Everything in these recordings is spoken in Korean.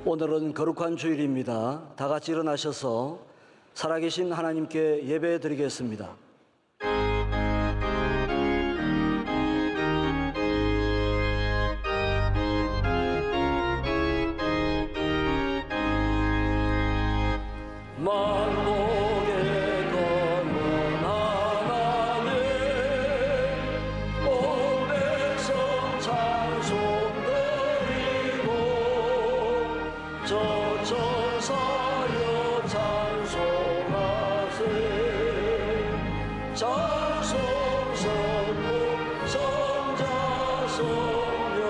오늘은 거룩한 주일입니다. 다 같이 일어나셔서 살아계신 하나님께 예배 드리겠습니다. 만복의 건원 하나님, 온 백성 찬송 드리고 저 천사여 찬송하세. 찬송 성부 성자 성령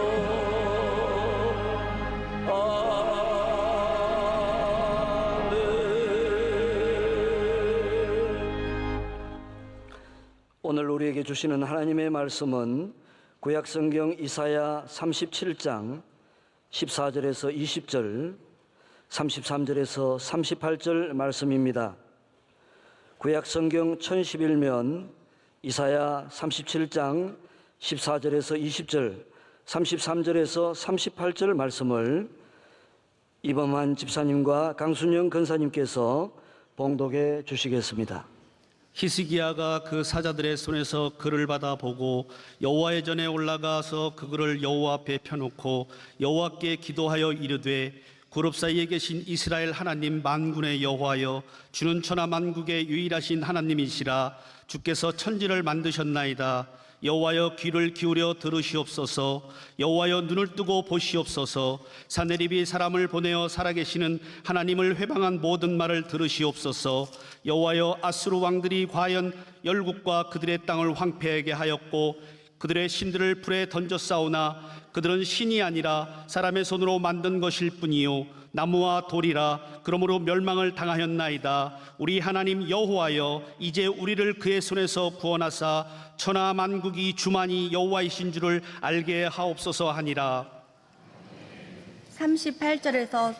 오늘 우리에게 주시는 하나님의 말씀은 구약성경 이사야 37장 14절에서 20절, 33절에서 38절 말씀입니다. 구약성경 1011면 이사야 37장 14절에서 20절, 33절에서 38절 말씀을 이범환 집사님과 강순영 권사님께서 봉독해 주시겠습니다. 히스기야가 그 사자들의 손에서 글을 받아 보고 여호와의 전에 올라가서 그 글을 여호와 앞에 펴놓고 여호와께 기도하여 이르되, 그룹 사이에 계신 이스라엘 하나님 만군의 여호와여, 주는 천하 만국의 유일하신 하나님이시라. 주께서 천지를 만드셨나이다. 여호와여, 귀를 기울여 들으시옵소서. 여호와여, 눈을 뜨고 보시옵소서. 사내립이 사람을 보내어 살아계시는 하나님을 회방한 모든 말을 들으시옵소서. 여호와여, 아수르 왕들이 과연 열국과 그들의 땅을 황폐하게 하였고 그들의 신들을 불에 던져 싸우나 그들은 신이 아니라 사람의 손으로 만든 것일 뿐이요 나무와 돌이라. 그러므로 멸망을 당하였나이다. 우리 하나님 여호와여, 이제 우리를 그의 손에서 구원하사 천하 만국이 주만이 여호와이신 줄을 알게 하옵소서 하니라. 33절에서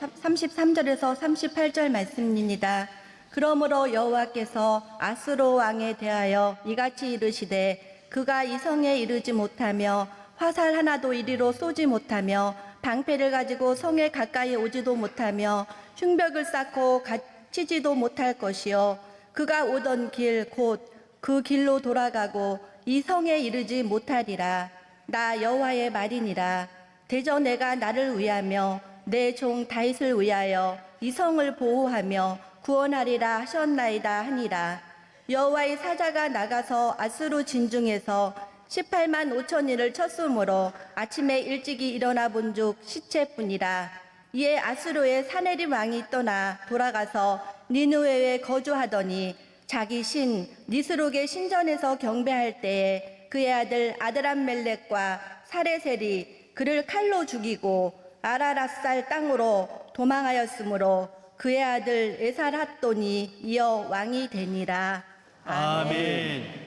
38절 말씀입니다. 그러므로 여호와께서 아수르 왕에 대하여 이같이 이르시되, 그가 이 성에 이르지 못하며 화살 하나도 이리로 쏘지 못하며 방패를 가지고 성에 가까이 오지도 못하며 흉벽을 쌓고 갇히지도 못할 것이요 그가 오던 길 곧 그 길로 돌아가고 이 성에 이르지 못하리라. 나 여호와의 말이니라. 대저 내가 나를 위하며 내 종 다윗을 위하여 이 성을 보호하며 구원하리라 하셨나이다 하니라. 여호와의 사자가 나가서 아수르 진중에서 18만 5천인을 쳤으므로 아침에 일찍이 일어나 본즉 시체뿐이라. 이에 아수르의 사내립 왕이 떠나 돌아가서 니느웨에 거주하더니 자기 신 니스록의 신전에서 경배할 때에 그의 아들 아드람멜렉과 사레셀이 그를 칼로 죽이고 아라랏살 땅으로 도망하였으므로 그의 아들 에살핫돈이 이어 왕이 되니라. 아멘.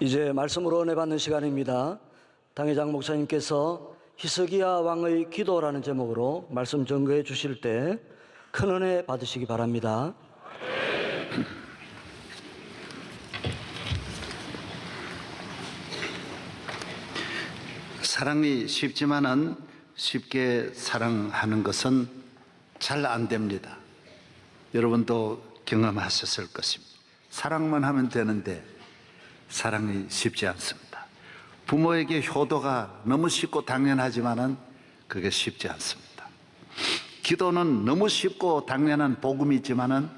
이제 말씀으로 은혜 받는 시간입니다. 당회장 목사님께서 히스기야 왕의 기도라는 제목으로 말씀 전거해 주실 때 큰 은혜 받으시기 바랍니다. 사랑이 쉽지만은 쉽게 사랑하는 것은 잘 안 됩니다. 여러분도 경험하셨을 것입니다. 사랑만 하면 되는데 사랑이 쉽지 않습니다. 부모에게 효도가 너무 쉽고 당연하지만은 그게 쉽지 않습니다. 기도는 너무 쉽고 당연한 복음이지만은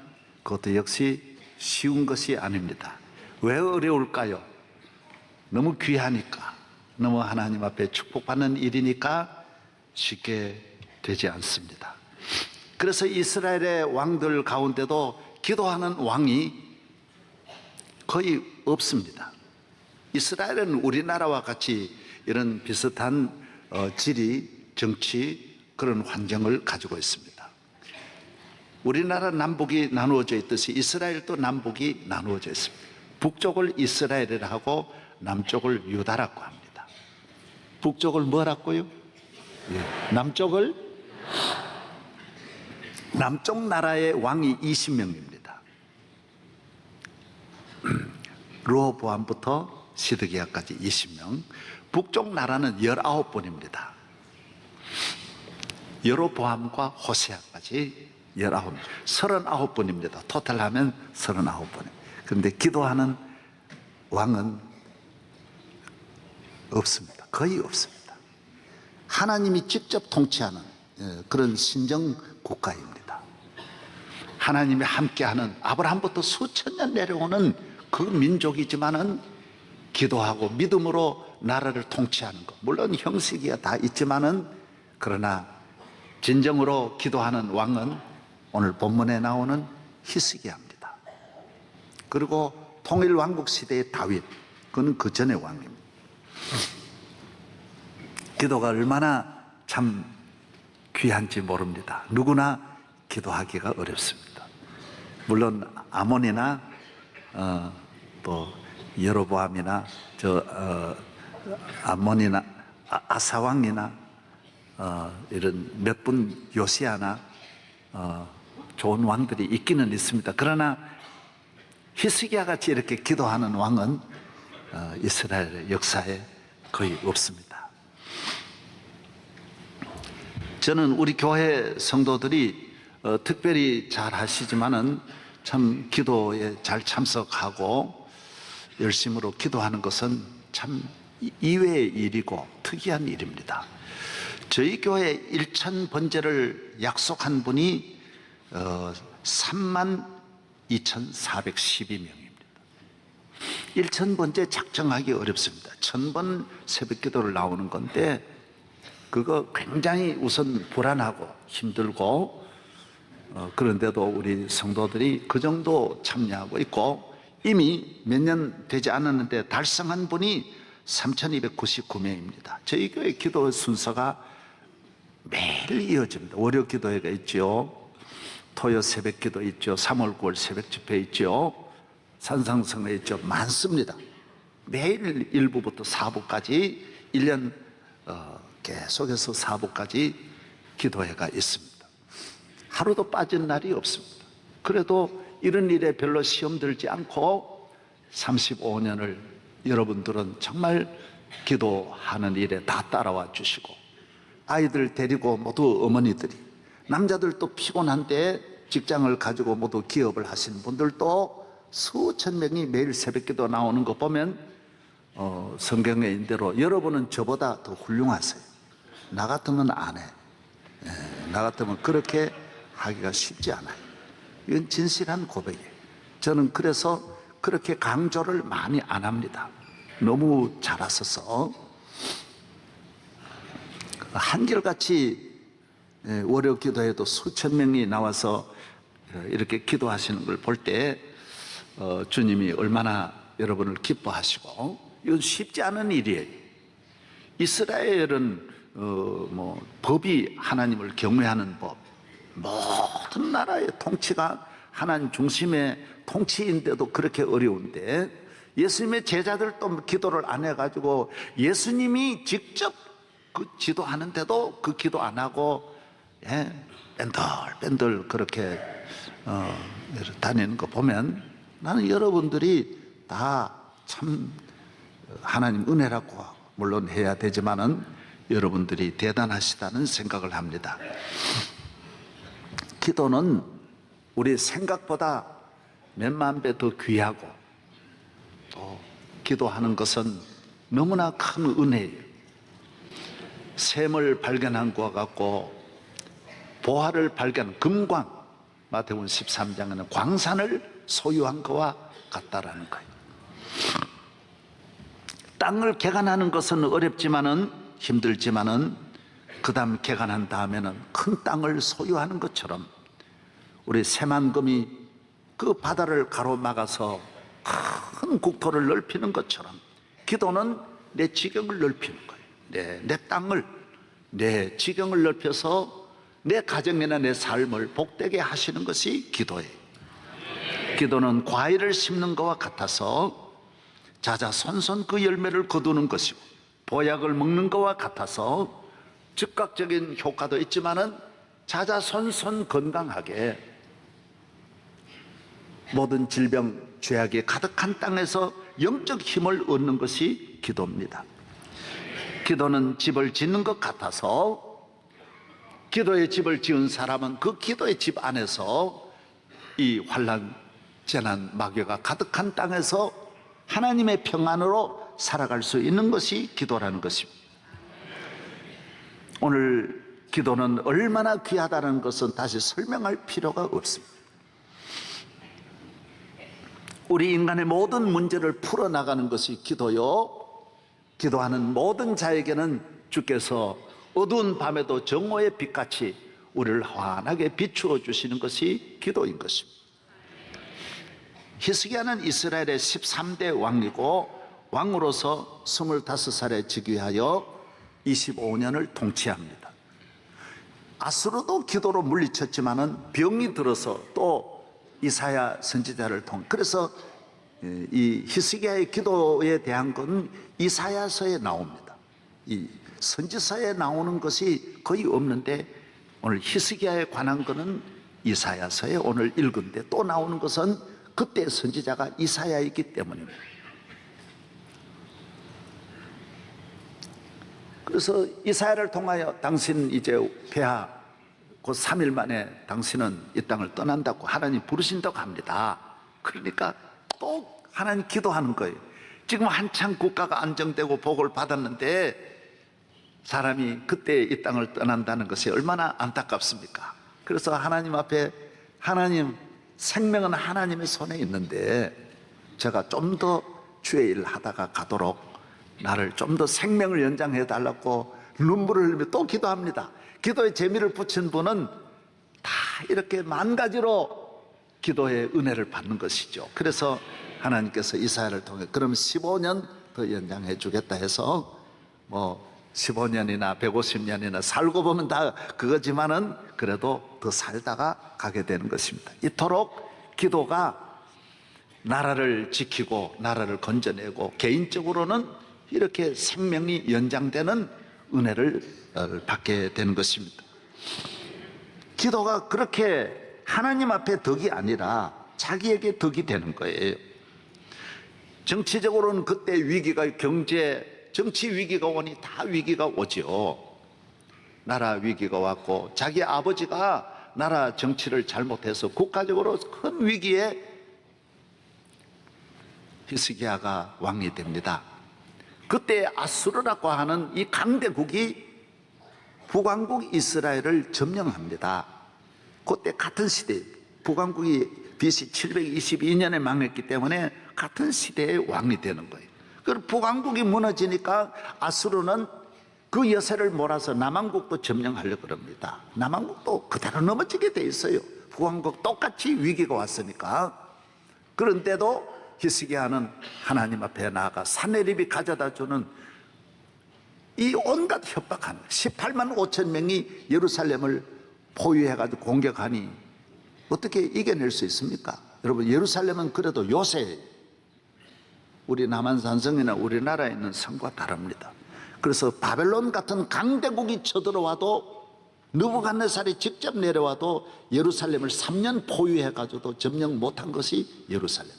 그것도 역시 쉬운 것이 아닙니다. 왜 어려울까요? 너무 귀하니까, 너무 하나님 앞에 축복받는 일이니까 쉽게 되지 않습니다. 그래서 이스라엘의 왕들 가운데도 기도하는 왕이 거의 없습니다. 이스라엘은 우리나라와 같이 이런 비슷한 지리, 정치, 그런 환경을 가지고 있습니다. 우리나라 남북이 나누어져 있듯이 이스라엘도 남북이 나누어져 있습니다. 북쪽을 이스라엘이라 하고 남쪽을 유다라고 합니다. 북쪽을 뭐라고요? 남쪽 나라의 왕이 20명입니다. 르호보암부터 시드기야까지 20명. 북쪽 나라는 19분입니다. 여로보암과 호세아까지 39분입니다. 토탈하면 39분. 그런데 기도하는 왕은 없습니다. 거의 없습니다. 하나님이 직접 통치하는 그런 신정 국가입니다. 하나님이 함께하는 아브라함부터 수천 년 내려오는 그 민족이지만은 기도하고 믿음으로 나라를 통치하는 것. 물론 형식이야 다 있지만은 그러나 진정으로 기도하는 왕은 오늘 본문에 나오는 히스기야입니다. 그리고 통일왕국 시대의 다윗, 그는 그 전의 왕입니다. 기도가 얼마나 참 귀한지 모릅니다. 누구나 기도하기가 어렵습니다. 물론 아몬이나 또 여로보암이나 아몬이나 아사왕이나 이런 몇 분 요시아나 좋은 왕들이 있기는 있습니다. 그러나 히스기야 같이 이렇게 기도하는 왕은 이스라엘의 역사에 거의 없습니다. 저는 우리 교회 성도들이 특별히 잘 하시지만은 참 기도에 잘 참석하고 열심으로 기도하는 것은 참 이외의 일이고 특이한 일입니다. 저희 교회 1천 번제를 약속한 분이 32,412명입니다. 1천 번제 작정하기 어렵습니다. 1000번 새벽 기도를 나오는 건데 그거 굉장히 우선 불안하고 힘들고 그런데도 우리 성도들이 그 정도 참여하고 있고 이미 몇 년 되지 않았는데 달성한 분이 3,299명입니다. 저희 교회 기도 순서가 매일 이어집니다. 월요 기도회가 있죠. 토요 새벽 기도 있죠. 3월 9월 새벽 집회 있죠. 산상성회 있죠. 많습니다. 매일 1부부터 4부까지 1년 계속해서 4부까지 기도회가 있습니다. 하루도 빠진 날이 없습니다. 그래도 이런 일에 별로 시험 들지 않고 35년을 여러분들은 정말 기도하는 일에 다 따라와 주시고 아이들 데리고 모두 어머니들이 남자들도 피곤한데 직장을 가지고 모두 기업을 하시는 분들도 수천 명이 매일 새벽기도 나오는 거 보면 성경의 인대로 여러분은 저보다 더 훌륭하세요. 나 같으면 안 해. 나 같으면 그렇게 하기가 쉽지 않아요. 이건 진실한 고백이에요. 저는 그래서 그렇게 강조를 많이 안 합니다. 너무 잘하셔서 한결같이 월요 기도에도 수천 명이 나와서 이렇게 기도하시는 걸 볼 때 주님이 얼마나 여러분을 기뻐하시고 이건 쉽지 않은 일이에요. 이스라엘은 법이 하나님을 경외하는 법, 모든 나라의 통치가 하나님 중심의 통치인데도 그렇게 어려운데 예수님의 제자들도 기도를 안 해가지고 예수님이 직접 그 지도하는데도 그 기도 안 하고 뺀들뺀들 그렇게 다니는 거 보면 나는 여러분들이 다 참 하나님 은혜라고 물론 해야 되지만은 여러분들이 대단하시다는 생각을 합니다. 기도는 우리 생각보다 몇만 배 더 귀하고 또 기도하는 것은 너무나 큰 은혜예요. 샘을 발견한 것과 같고 보화를 발견한 금광, 마태복음 13장에는 광산을 소유한 것과 같다라는 거예요. 땅을 개간하는 것은 어렵지만은 힘들지만은 그 다음 개간한 다음에는 큰 땅을 소유하는 것처럼 우리 새만금이 그 바다를 가로막아서 큰 국토를 넓히는 것처럼 기도는 내 지경을 넓히는 거예요. 내 땅을, 내 지경을 넓혀서 내 가정이나 내 삶을 복되게 하시는 것이 기도예요. 기도는 과일을 심는 것과 같아서 자자손손 그 열매를 거두는 것이고 보약을 먹는 것과 같아서 즉각적인 효과도 있지만은 자자손손 건강하게 모든 질병, 죄악이 가득한 땅에서 영적 힘을 얻는 것이 기도입니다. 기도는 집을 짓는 것 같아서 기도의 집을 지은 사람은 그 기도의 집 안에서 이 환난, 재난, 마귀가 가득한 땅에서 하나님의 평안으로 살아갈 수 있는 것이 기도라는 것입니다. 오늘 기도는 얼마나 귀하다는 것은 다시 설명할 필요가 없습니다. 우리 인간의 모든 문제를 풀어나가는 것이 기도요, 기도하는 모든 자에게는 주께서 어두운 밤에도 정오의 빛같이 우리를 환하게 비추어 주시는 것이 기도인 것입니다. 히스기야는 이스라엘의 13대 왕이고 왕으로서 25살에 즉위하여 25년을 통치합니다. 아수르도 기도로 물리쳤지만은 병이 들어서 또 이사야 선지자를 통해, 그래서 이 히스기야의 기도에 대한 건 이사야서에 나옵니다. 이 선지서에 나오는 것이 거의 없는데 오늘 히스기야에 관한 것은 이사야서에 오늘 읽은데 또 나오는 것은 그때 선지자가 이사야이기 때문입니다. 그래서 이사야를 통하여 당신 이제 폐하 곧 3일 만에 당신은 이 땅을 떠난다고 하나님 부르신다고 합니다. 그러니까 또 하나님 기도하는 거예요. 지금 한창 국가가 안정되고 복을 받았는데 사람이 그때 이 땅을 떠난다는 것이 얼마나 안타깝습니까? 그래서 하나님 앞에, 하나님, 생명은 하나님의 손에 있는데 제가 좀 더 주의 일 하다가 가도록 나를 좀 더 생명을 연장해 달라고 눈물을 흘리며 또 기도합니다. 기도에 재미를 붙인 분은 다 이렇게 만 가지로 기도의 은혜를 받는 것이죠. 그래서 하나님께서 이사야를 통해 그럼 15년 더 연장해 주겠다 해서 뭐 15년이나 150년이나 살고 보면 다 그거지만은 그래도 더 살다가 가게 되는 것입니다. 이토록 기도가 나라를 지키고 나라를 건져내고 개인적으로는 이렇게 생명이 연장되는 은혜를 받게 되는 것입니다. 기도가 그렇게 하나님 앞에 덕이 아니라 자기에게 덕이 되는 거예요. 정치적으로는 그때 위기가 경제, 정치 위기가 오니 다 위기가 오죠. 나라 위기가 왔고 자기 아버지가 나라 정치를 잘못해서 국가적으로 큰 위기에 히스기야가 왕이 됩니다. 그때 아수르라고 하는 이 강대국이 북왕국 이스라엘을 점령합니다. 그때 같은 시대, 북왕국이 BC 722년에 망했기 때문에 같은 시대의 왕이 되는 거예요. 그리고 북왕국이 무너지니까 아수르는 그 여세를 몰아서 남왕국도 점령하려고 합니다. 남왕국도 그대로 넘어지게 돼 있어요. 북왕국 똑같이 위기가 왔으니까. 그런데도 히스기야는 하나님 앞에 나아가 산헤립이 가져다 주는 이 온갖 협박한 18만 5천 명이 예루살렘을 포위해가지고 공격하니 어떻게 이겨낼 수 있습니까? 여러분, 예루살렘은 그래도 요새 우리 남한산성이나 우리나라에 있는 성과 다릅니다. 그래서 바벨론 같은 강대국이 쳐들어와도 느부갓네살이 직접 내려와도 예루살렘을 3년 포위해가지고도 점령 못한 것이 예루살렘.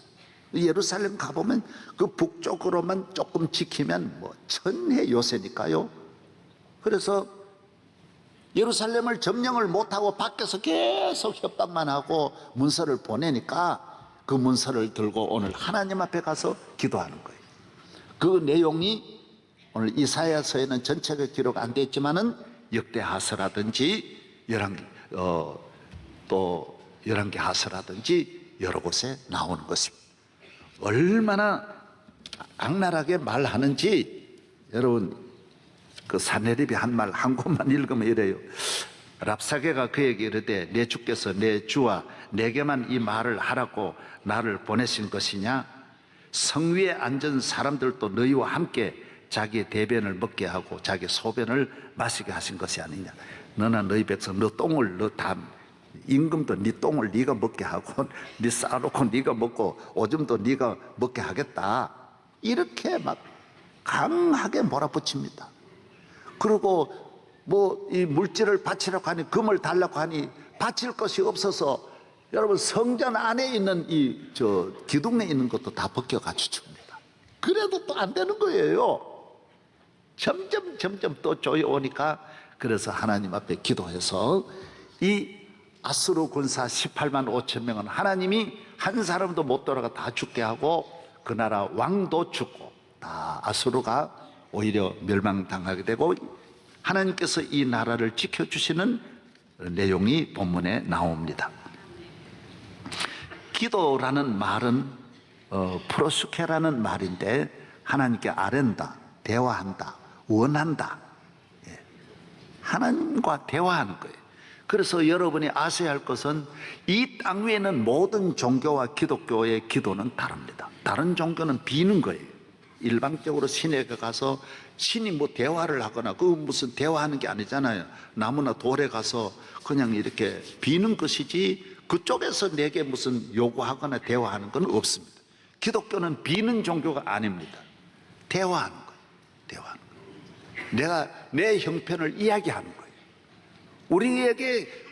예루살렘 가보면 그 북쪽으로만 조금 지키면 뭐 천해 요새니까요. 그래서 예루살렘을 점령을 못하고 밖에서 계속 협박만 하고 문서를 보내니까 그 문서를 들고 오늘 하나님 앞에 가서 기도하는 거예요. 그 내용이 오늘 이사야서에는 전체가 기록 안 돼 있지만은 역대하서라든지 또 열왕기하서라든지 여러 곳에 나오는 것입니다. 얼마나 악랄하게 말하는지 여러분 그 사내립이 한 말 한 곳만 읽으면 이래요. 랍사게가 그에게 이르되 내 주께서 내 주와 내게만 이 말을 하라고 나를 보내신 것이냐? 성 위에 앉은 사람들도 너희와 함께 자기의 대변을 먹게 하고 자기 소변을 마시게 하신 것이 아니냐? 너나 너희 백성 너 똥을 너 다 임금도 네 똥을 네가 먹게 하고 네 쌓아놓고 네가 먹고 오줌도 네가 먹게 하겠다. 이렇게 막 강하게 몰아붙입니다. 그리고 뭐 이 물질을 바치라고 하니 금을 달라고 하니 바칠 것이 없어서 여러분 성전 안에 있는 이 기둥에 있는 것도 다 벗겨가지고 줍니다. 그래도 또 안 되는 거예요. 점점 또 조여오니까 그래서 하나님 앞에 기도해서 이 아수르 군사 18만 5천 명은 하나님이 한 사람도 못 돌아가 다 죽게 하고 그 나라 왕도 죽고 다 아수르가 오히려 멸망당하게 되고 하나님께서 이 나라를 지켜주시는 내용이 본문에 나옵니다. 기도라는 말은 프로스케라는 말인데 하나님께 아랜다, 대화한다, 원한다. 하나님과 대화하는 거예요. 그래서 여러분이 아셔야 할 것은 이 땅 위에는 모든 종교와 기독교의 기도는 다릅니다. 다른 종교는 비는 거예요. 일방적으로 신에게 가서 신이 뭐 대화를 하거나 그 무슨 대화하는 게 아니잖아요. 나무나 돌에 가서 그냥 이렇게 비는 것이지 그쪽에서 내게 무슨 요구하거나 대화하는 건 없습니다. 기독교는 비는 종교가 아닙니다. 대화하는 거예요. 대화하는 거예요. 내가 내 형편을 이야기하는 거예요.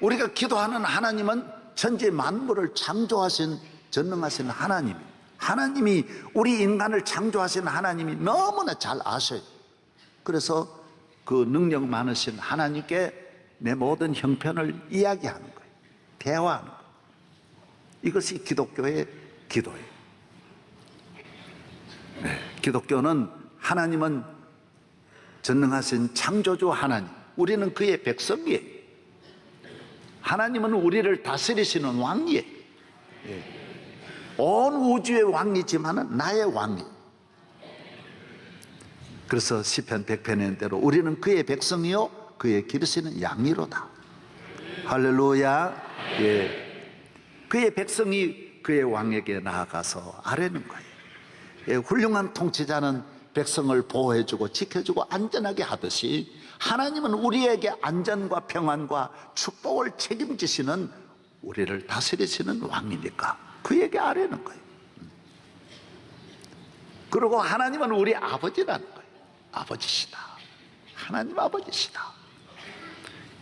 우리가 기도하는 하나님은 천지 만물을 창조하신 전능하신 하나님이 우리 인간을 창조하신 하나님이 너무나 잘 아셔요. 그래서 그 능력 많으신 하나님께 내 모든 형편을 이야기하는 거예요. 대화하는 거예요. 이것이 기독교의 기도예요. 기독교는 하나님은 전능하신 창조주 하나님, 우리는 그의 백성이에요. 하나님은 우리를 다스리시는 왕이에요. 온 우주의 왕이지만 나의 왕이에요. 그래서 시편 100편의 대로 우리는 그의 백성이요 그의 기르시는 양이로다. 할렐루야. 그의 백성이 그의 왕에게 나아가서 아뢰는 거예요. 훌륭한 통치자는 백성을 보호해주고 지켜주고 안전하게 하듯이 하나님은 우리에게 안전과 평안과 축복을 책임지시는 우리를 다스리시는 왕이니까 그에게 아뢰는 거예요. 그리고 하나님은 우리 아버지라는 거예요. 아버지시다. 하나님 아버지시다.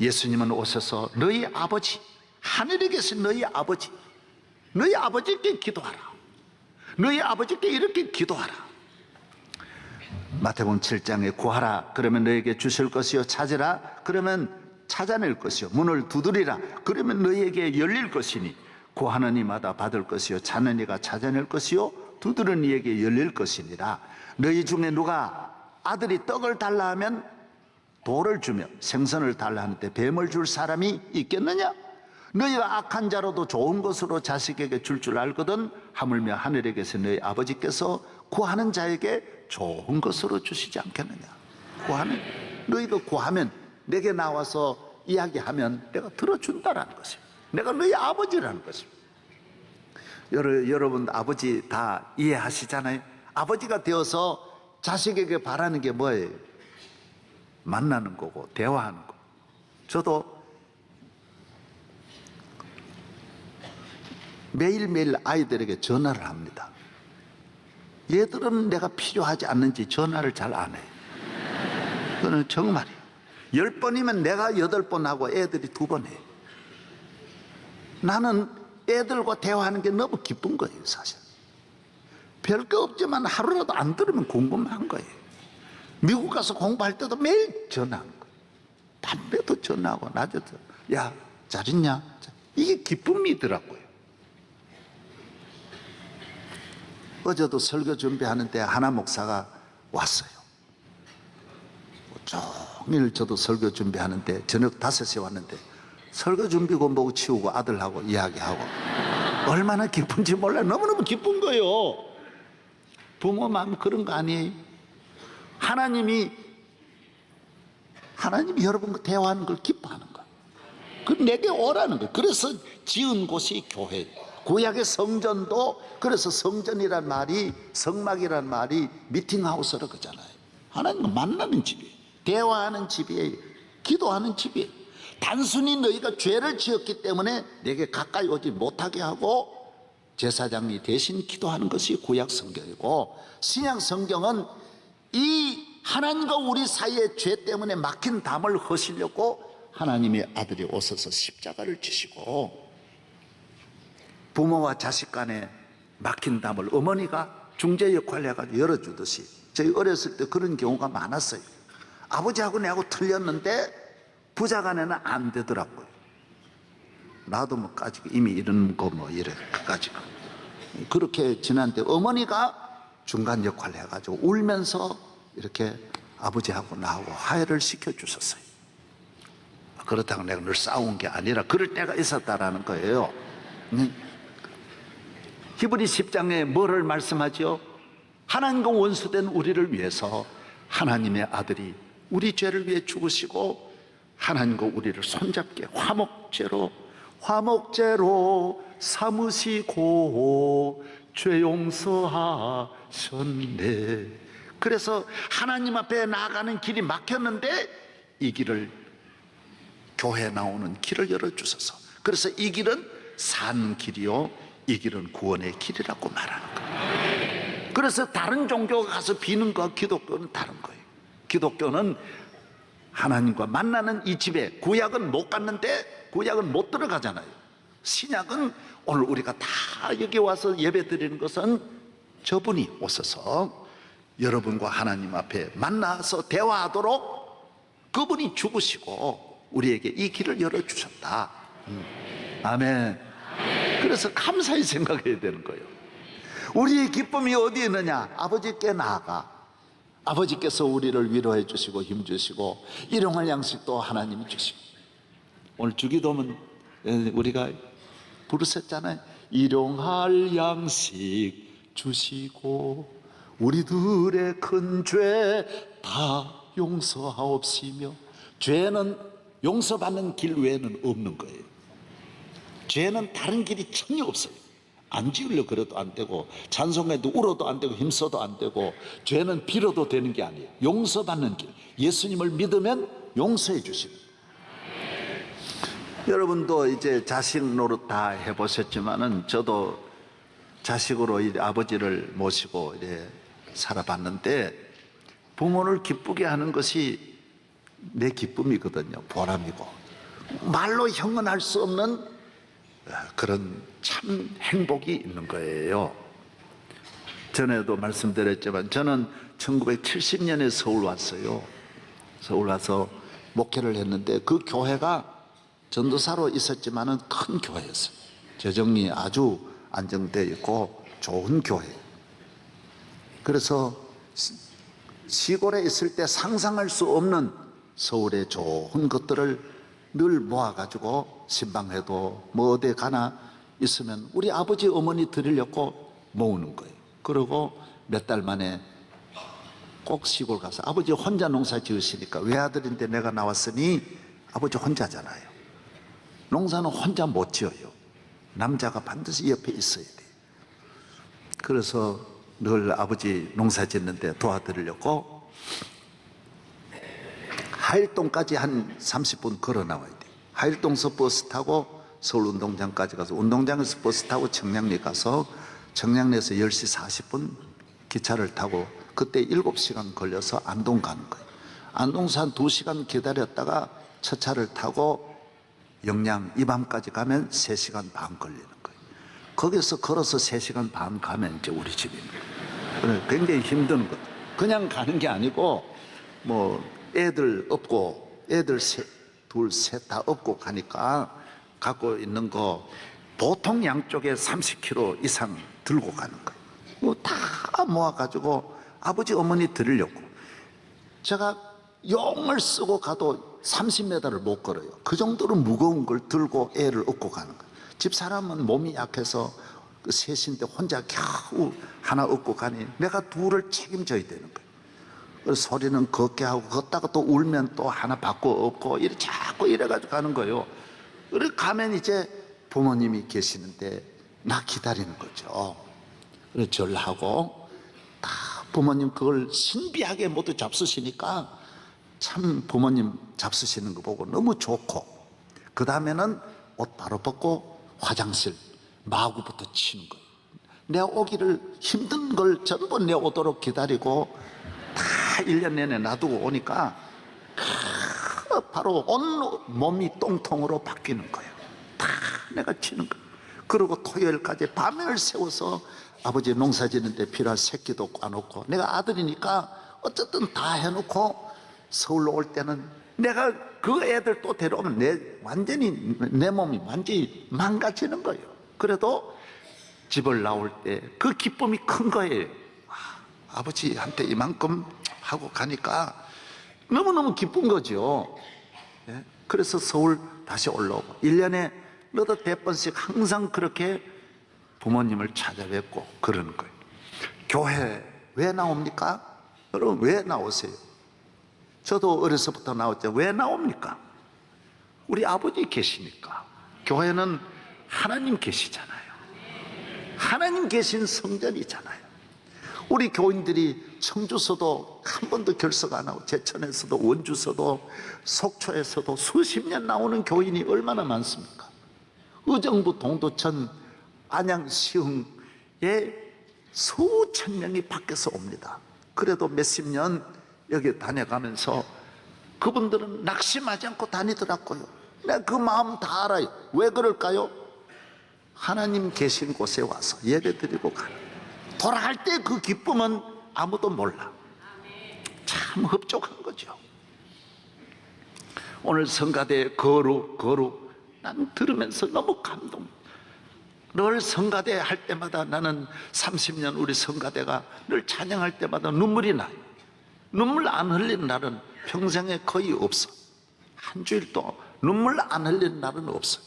예수님은 오셔서 너희 아버지, 하늘에 계신 너희 아버지께 기도하라. 너희 아버지께 이렇게 기도하라. 마태복음 7장에 구하라 그러면 너에게 주실 것이요, 찾으라 그러면 찾아낼 것이요, 문을 두드리라 그러면 너희에게 열릴 것이니 구하는 이마다 받을 것이요, 찾는 이가 찾아낼 것이요, 두드리는 이에게 열릴 것이니라. 너희 중에 누가 아들이 떡을 달라 하면 돌을 주며 생선을 달라 하는데 뱀을 줄 사람이 있겠느냐? 너희가 악한 자로도 좋은 것으로 자식에게 줄 줄 알거든 하물며 하늘에 계신 너희 아버지께서 구하는 자에게 좋은 것으로 주시지 않겠느냐? 너희가 구하면 내게 나와서 이야기하면 내가 들어준다라는 것입니다. 내가 너희 아버지라는 것입니다. 여러분 아버지 다 이해하시잖아요. 아버지가 되어서 자식에게 바라는 게 뭐예요? 만나는 거고 대화하는 거. 저도 매일매일 아이들에게 전화를 합니다. 얘들은 내가 필요하지 않는지 전화를 잘 안 해. 그거는 정말이에요. 10번이면 내가 8번 하고 애들이 2번 해. 나는 애들과 대화하는 게 너무 기쁜 거예요, 사실. 별거 없지만 하루라도 안 들으면 궁금한 거예요. 미국 가서 공부할 때도 매일 전화하는 거예요. 밤에도 전화하고 낮에도 야, 잘 있냐? 이게 기쁨이더라고요. 어제도 설교 준비하는데 하나 목사가 왔어요. 종일 저도 설교 준비하는데 저녁 5시에 왔는데 설교 준비고 뭐고 치우고 아들하고 이야기하고 얼마나 기쁜지 몰라요. 너무너무 기쁜 거예요. 부모 마음 그런 거 아니에요? 하나님이 여러분과 대화하는 걸 기뻐하는 거예요. 그 내게 오라는 거예요. 그래서 지은 곳이 교회예요. 구약의 성전도 그래서 성전이란 말이 성막이란 말이 미팅하우스라고 그러잖아요. 하나님과 만나는 집이에요. 대화하는 집이에요. 기도하는 집이에요. 단순히 너희가 죄를 지었기 때문에 내게 가까이 오지 못하게 하고 제사장이 대신 기도하는 것이 구약 성경이고, 신약 성경은 이 하나님과 우리 사이의 죄 때문에 막힌 담을 허시려고 하나님의 아들이 오셔서 십자가를 지시고, 부모와 자식 간에 막힌 담을 어머니가 중재 역할을 해가지고 열어주듯이, 저희 어렸을 때 그런 경우가 많았어요. 아버지하고 내하고 틀렸는데 부자간에는 안 되더라고요. 나도 뭐 가지고 이미 이런 거 뭐 이래 가지고 그렇게 지났는데 어머니가 중간 역할을 해가지고 울면서 이렇게 아버지하고 나하고 화해를 시켜주셨어요. 그렇다고 내가 늘 싸운 게 아니라 그럴 때가 있었다라는 거예요. 히브리 10장에 뭐를 말씀하죠? 하나님과 원수된 우리를 위해서 하나님의 아들이 우리 죄를 위해 죽으시고 하나님과 우리를 손잡게 화목제로 삼으시고 죄 용서하셨네. 그래서 하나님 앞에 나아가는 길이 막혔는데 이 길을, 교회 나오는 길을 열어주셔서, 그래서 이 길은 산 길이요 이 길은 구원의 길이라고 말하는 거예요. 그래서 다른 종교가 가서 비는 거와 기독교는 다른 거예요. 기독교는 하나님과 만나는 이 집에, 구약은 못 갔는데 구약은 못 들어가잖아요. 신약은 오늘 우리가 다 여기 와서 예배 드리는 것은 저분이 오셔서 여러분과 하나님 앞에 만나서 대화하도록 그분이 죽으시고 우리에게 이 길을 열어주셨다. 아멘. 그래서 감사히 생각해야 되는 거예요. 우리의 기쁨이 어디에 있느냐? 아버지께 나아가 아버지께서 우리를 위로해 주시고 힘 주시고 일용할 양식도 하나님이 주시고, 오늘 주기도문 우리가 부르셨잖아요. 일용할 양식 주시고 우리들의 큰 죄 다 용서하옵시며. 죄는 용서받는 길 외에는 없는 거예요. 죄는 다른 길이 전혀 없어요. 안 지으려 그래도 안 되고, 찬송해도 울어도 안 되고, 힘써도 안 되고, 죄는 빌어도 되는 게 아니에요. 용서받는 길. 예수님을 믿으면 용서해 주시는. 여러분도 이제 자식 노릇 다 해보셨지만은 저도 자식으로 아버지를 모시고 이래 살아봤는데, 부모를 기쁘게 하는 것이 내 기쁨이거든요. 보람이고 말로 형언할 수 없는 그런 참 행복이 있는 거예요. 전에도 말씀드렸지만 저는 1970년에 서울 왔어요. 서울 와서 목회를 했는데 그 교회가 전도사로 있었지만은 큰 교회였어요. 재정이 아주 안정되어 있고 좋은 교회. 그래서 시골에 있을 때 상상할 수 없는 서울의 좋은 것들을 늘 모아가지고 신방회도 뭐 어디 가나 있으면 우리 아버지 어머니 드리려고 모으는 거예요. 그리고 몇 달 만에 꼭 시골 가서, 아버지 혼자 농사 지으시니까 외아들인데 내가 나왔으니 아버지 혼자잖아요. 농사는 혼자 못 지어요. 남자가 반드시 옆에 있어야 돼요. 그래서 늘 아버지 농사 짓는데 도와드리려고 하일동까지 한 30분 걸어 나와야 돼요. 하일동서 버스 타고 서울 운동장까지 가서 운동장에서 버스 타고 청량리 가서 청량리에서 10시 40분 기차를 타고 그때 7시간 걸려서 안동 가는 거예요. 안동서 한 2시간 기다렸다가 첫 차를 타고 영양 이밤까지 가면 3시간 반 걸리는 거예요. 거기서 걸어서 3시간 반 가면 이제 우리 집입니다. 그래서 굉장히 힘든 거. 그냥 가는 게 아니고 뭐 애들 업고 애들 둘 셋 다 업고 가니까 갖고 있는 거 보통 양쪽에 30kg 이상 들고 가는 거예요. 뭐 다 모아가지고 아버지 어머니 드리려고. 제가 용을 쓰고 가도 30m를 못 걸어요. 그 정도로 무거운 걸 들고 애를 업고 가는 거예요. 집사람은 몸이 약해서 셋인데 혼자 겨우 하나 업고 가니 내가 둘을 책임져야 되는 거예요. 그래서 소리는 걷게 하고 걷다가 또 울면 또 하나 바꿔 업고 이렇게 자꾸 이래가지고 가는 거예요. 그래 가면 이제 부모님이 계시는데 나 기다리는 거죠. 그래서 절하고 다 부모님 그걸 신비하게 모두 잡수시니까 참 부모님 잡수시는 거 보고 너무 좋고, 그 다음에는 옷 바로 벗고 화장실 마구부터 치는 거예요. 내 오기를 힘든 걸 전부 내 오도록 기다리고 다 1년 내내 놔두고 오니까 바로 온 몸이 똥통으로 바뀌는 거예요. 다 내가 치는 거예요. 그리고 토요일까지 밤을 새워서 아버지 농사 짓는데 필요한 새끼도 꽈놓고, 내가 아들이니까 어쨌든 다 해놓고 서울로 올 때는 내가 그 애들 또 데려오면 완전히 내 몸이 완전히 망가지는 거예요. 그래도 집을 나올 때 그 기쁨이 큰 거예요. 아버지한테 이만큼 하고 가니까 너무너무 기쁜 거죠. 예? 그래서 서울 다시 올라오고 1년에 너도 100번씩 항상 그렇게 부모님을 찾아뵙고 그러는 거예요. 교회 왜 나옵니까? 여러분 왜 나오세요? 저도 어려서부터 나왔죠. 왜 나옵니까? 우리 아버지 계시니까. 교회는 하나님 계시잖아요. 하나님 계신 성전이잖아요. 우리 교인들이 청주서도 한 번도 결석 안 하고 제천에서도 원주서도 속초에서도 수십 년 나오는 교인이 얼마나 많습니까? 의정부 동두천 안양 시흥에 수천 명이 밖에서 옵니다. 그래도 몇십 년 여기 다녀가면서 그분들은 낙심하지 않고 다니더라고요. 내가 그 마음 다 알아요. 왜 그럴까요? 하나님 계신 곳에 와서 예배드리고 가는, 돌아갈 때 그 기쁨은 아무도 몰라. 참 흡족한 거죠. 오늘 성가대 거룩 난 들으면서 너무 감동. 늘 성가대 할 때마다 나는 30년 우리 성가대가 늘 찬양할 때마다 눈물이 나요. 눈물 안 흘리는 날은 평생에 거의 없어. 한 주일도 눈물 안 흘리는 날은 없어.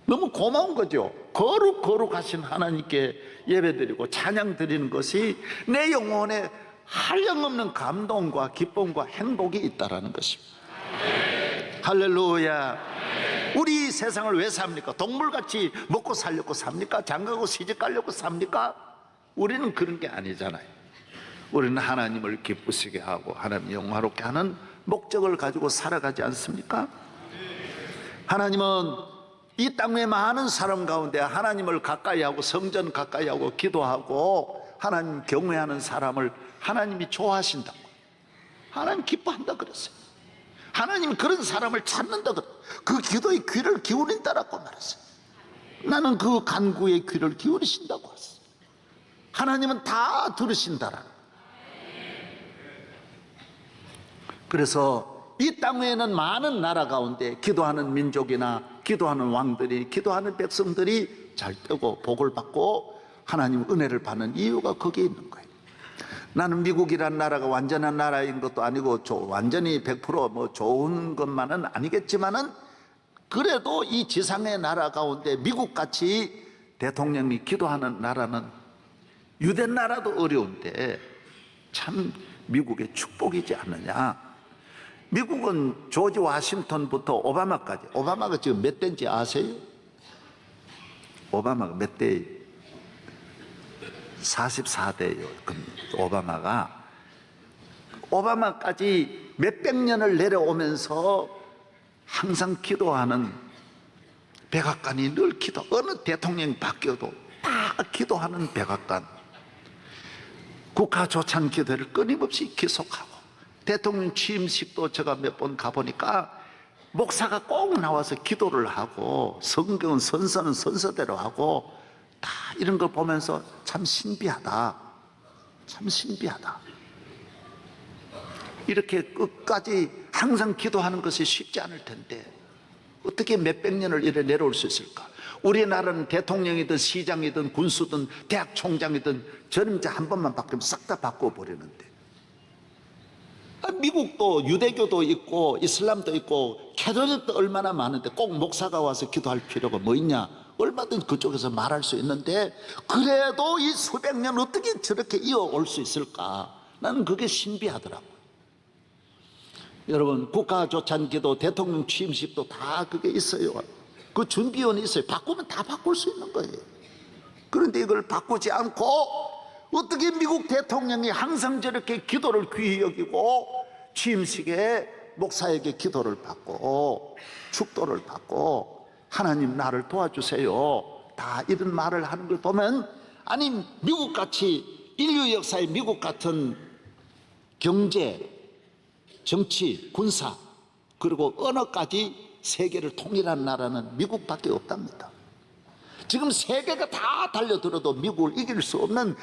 너무 고마운 거죠. 거룩하신 하나님께 예배드리고 찬양 드리는 것이 내 영혼에 한량없는 감동과 기쁨과 행복이 있다라는 것입니다. 할렐루야. 우리 세상을 왜 삽니까? 동물같이 먹고 살려고 삽니까? 장가고 시집 가려고 삽니까? 우리는 그런 게 아니잖아요. 우리는 하나님을 기쁘시게 하고 하나님 영화롭게 하는 목적을 가지고 살아가지 않습니까? 하나님은 이 땅에 많은 사람 가운데 하나님을 가까이 하고 성전 가까이 하고 기도하고 하나님 경외하는 사람을 하나님이 좋아하신다고, 하나님 기뻐한다 그랬어요. 하나님이 그런 사람을 찾는다 그랬어요. 그 기도에 귀를 기울인다라고 말했어요. 나는 그 간구에 귀를 기울이신다고 했어요. 하나님은 다 들으신다라. 그래서 이 땅에는 많은 나라 가운데 기도하는 민족이나 기도하는 왕들이, 기도하는 백성들이 잘 되고 복을 받고 하나님 은혜를 받는 이유가 거기에 있는 거예요. 나는 미국이란 나라가 완전한 나라인 것도 아니고 완전히 100% 좋은 것만은 아니겠지만은 그래도 이 지상의 나라 가운데 미국같이 대통령이 기도하는 나라는 유대 나라도 어려운데 참 미국의 축복이지 않느냐. 미국은 조지 워싱턴부터 오바마까지, 오바마가 지금 몇 대인지 아세요? 오바마가 몇 대? 44대예요. 오바마까지 몇백 년을 내려오면서 항상 기도하는 백악관이 늘 어느 대통령이 바뀌어도 다 기도하는 백악관. 국가 조찬 기도를 끊임없이 계속하고, 대통령 취임식도 제가 몇 번 가보니까 목사가 꼭 나와서 기도를 하고, 성경은 선서는 선서대로 하고, 다 이런 걸 보면서 참 신비하다, 참 신비하다. 이렇게 끝까지 항상 기도하는 것이 쉽지 않을 텐데 어떻게 몇백 년을 이래 내려올 수 있을까? 우리나라는 대통령이든 시장이든 군수든 대학 총장이든 저는 이제 한 번만 바뀌면 싹 다 바꿔버리는데, 미국도 유대교도 있고 이슬람도 있고 캐톨릭도 얼마나 많은데 꼭 목사가 와서 기도할 필요가 뭐 있냐? 얼마든지 그쪽에서 말할 수 있는데 그래도 이 수백 년 어떻게 저렇게 이어올 수 있을까? 나는 그게 신비하더라고요. 여러분, 국가조찬기도, 대통령 취임식도 다 그게 있어요. 그 준비원이 있어요. 바꾸면 다 바꿀 수 있는 거예요. 그런데 이걸 바꾸지 않고 어떻게 미국 대통령이 항상 저렇게 기도를 귀히 여기고 취임식에 목사에게 기도를 받고 축도를 받고 하나님 나를 도와주세요, 다 이런 말을 하는 걸 보면, 아니 미국같이 인류 역사에 미국 같은 경제, 정치, 군사 그리고 언어까지 세계를 통일한 나라는 미국밖에 없답니다. 지금 세계가 다 달려들어도 미국을 이길 수 없는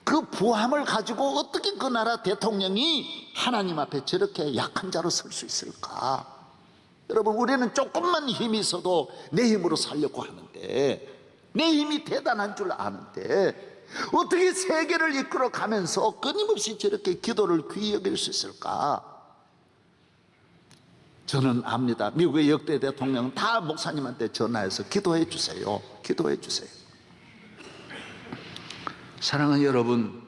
그 부함을 가지고 어떻게 그 나라 대통령이 하나님 앞에 저렇게 약한 자로 설 수 있을까? 여러분, 우리는 조금만 힘이 있어도 내 힘으로 살려고 하는데, 내 힘이 대단한 줄 아는데 어떻게 세계를 이끌어 가면서 끊임없이 저렇게 기도를 귀히 여길 수 있을까? 저는 압니다. 미국의 역대 대통령은 다 목사님한테 전화해서 기도해 주세요, 기도해 주세요. 사랑하는 여러분,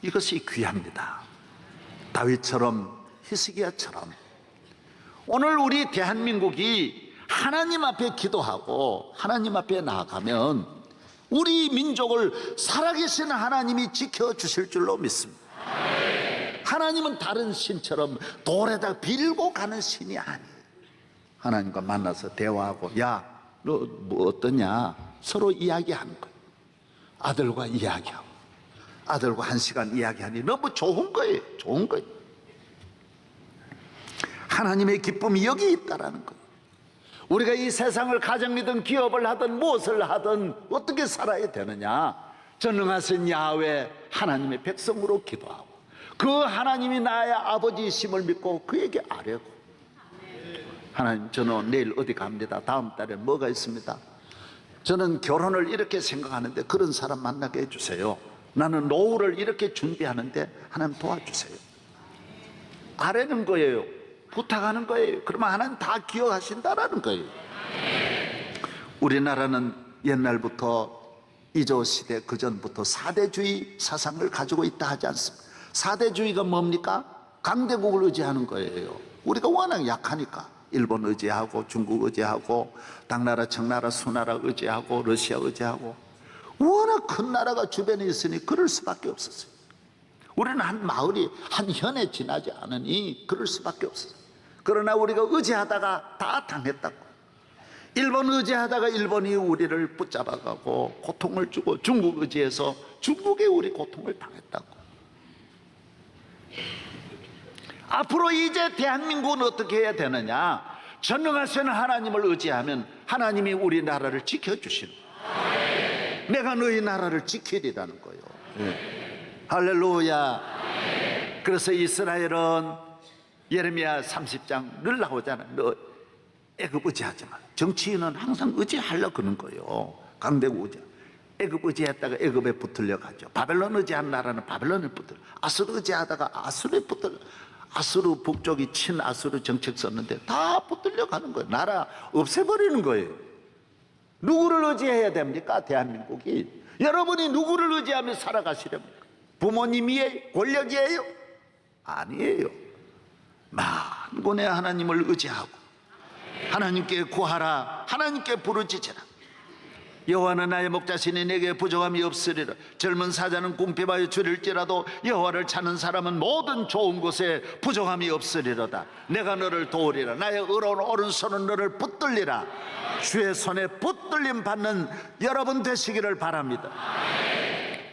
이것이 귀합니다. 다윗처럼, 히스기야처럼 오늘 우리 대한민국이 하나님 앞에 기도하고 하나님 앞에 나아가면 우리 민족을 살아계신 하나님이 지켜주실 줄로 믿습니다. 하나님은 다른 신처럼 돌에다 빌고 가는 신이 아니에요. 하나님과 만나서 대화하고, 야, 너 뭐 어떠냐? 서로 이야기하는 거예요. 아들과 이야기하고, 아들과 1시간 이야기하니 너무 좋은 거예요. 좋은 거예요. 하나님의 기쁨이 여기 있다라는 거예요. 우리가 이 세상을 가정이든 기업을 하든 무엇을 하든 어떻게 살아야 되느냐? 전능하신 야훼 하나님의 백성으로 기도하고, 그 하나님이 나의 아버지이심을 믿고 그에게 아뢰고, 하나님, 저는 내일 어디 갑니다. 다음 달에 뭐가 있습니다. 저는 결혼을 이렇게 생각하는데 그런 사람 만나게 해주세요. 나는 노후를 이렇게 준비하는데 하나님 도와주세요. 아뢰는 거예요. 부탁하는 거예요. 그러면 하나님 다 기억하신다라는 거예요. 우리나라는 옛날부터 이조 시대 그전부터 사대주의 사상을 가지고 있다 하지 않습니까? 사대주의가 뭡니까? 강대국을 의지하는 거예요. 우리가 워낙 약하니까 일본 의지하고 중국 의지하고 당나라, 청나라, 수나라 의지하고 러시아 의지하고 워낙 큰 나라가 주변에 있으니 그럴 수밖에 없었어요. 우리는 한 마을이 한 현에 지나지 않으니 그럴 수밖에 없었어요. 그러나 우리가 의지하다가 다 당했다고. 일본 의지하다가 일본이 우리를 붙잡아가고 고통을 주고, 중국 의지해서 중국에 우리 고통을 당했다고. 앞으로 이제 대한민국은 어떻게 해야 되느냐? 전능하신 하나님을 의지하면 하나님이 우리나라를 지켜주시는 거예요. 내가 너희 나라를 지키리라는 거예요. 할렐루야. 그래서 이스라엘은 예레미야 30장 늘 나오잖아. 너 애굽 의지하지 마. 정치인은 항상 의지하려고 그러는 거예요. 강대국 의지. 애굽 의지했다가 애굽에 붙들려 가죠. 바벨론 의지한 나라는 바벨론에 붙들려. 아수르 의지하다가 아수르에 붙들려. 아수르 북쪽이 친아수르 정책 썼는데 다 붙들려 가는 거예요. 나라 없애버리는 거예요. 누구를 의지해야 됩니까? 대한민국이. 여러분이 누구를 의지하며 살아가시렵니까? 부모님이에요? 권력이에요? 아니에요. 만군의 하나님을 의지하고 하나님께 구하라, 하나님께 부르짖으라. 여호와는 나의 목자시니 내게 부족함이 없으리라. 젊은 사자는 궁핍하여 줄일지라도 여호와를 찾는 사람은 모든 좋은 곳에 부족함이 없으리로다. 내가 너를 도우리라. 나의 의로운 오른손은 너를 붙들리라. 주의 손에 붙들림 받는 여러분 되시기를 바랍니다.